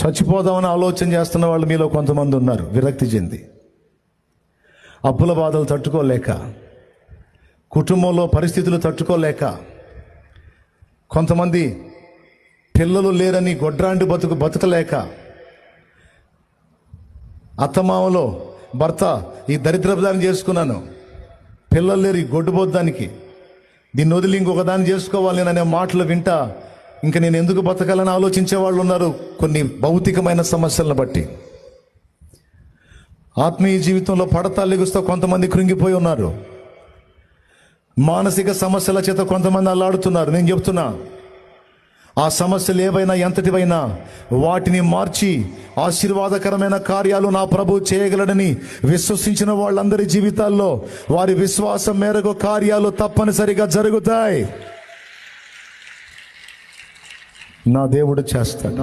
చచ్చిపోదామని ఆలోచన చేస్తున్న వాళ్ళు మీలో కొంతమంది ఉన్నారు, విరక్తి చెంది. అప్పుల బాధలు తట్టుకోలేక, కుటుంబంలో పరిస్థితులు తట్టుకోలేక, కొంతమంది పిల్లలు లేరని గొడ్రాంటి బతకలేక, అత్తమామలో భర్త ఈ దరిద్రదాన్ని చేసుకున్నాను, పిల్లలు లేరు ఈ గొడ్డుబోద్దానికి, దీన్ని వదిలి ఇంకొక దాన్ని చేసుకోవాలి అనే మాటలు వింటా ఇంకా నేను ఎందుకు బతకాలని ఆలోచించే వాళ్ళు ఉన్నారు. కొన్ని భౌతికమైన సమస్యలను బట్టి ఆత్మీయ జీవితంలో పడతా లెగుస్తూ కొంతమంది కృంగిపోయి ఉన్నారు. మానసిక సమస్యల చేత కొంతమంది అల్లాడుతున్నారు. నేను చెప్తున్నా, ఆ సమస్యలు ఏవైనా ఎంతటివైనా వాటిని మార్చి ఆశీర్వాదకరమైన కార్యాలు నా ప్రభు చేయగలడని విశ్వసించిన వాళ్ళందరి జీవితాల్లో వారి విశ్వాసం మేరకు కార్యాలు తప్పనిసరిగా జరుగుతాయి. నా దేవుడు చేస్తాడు.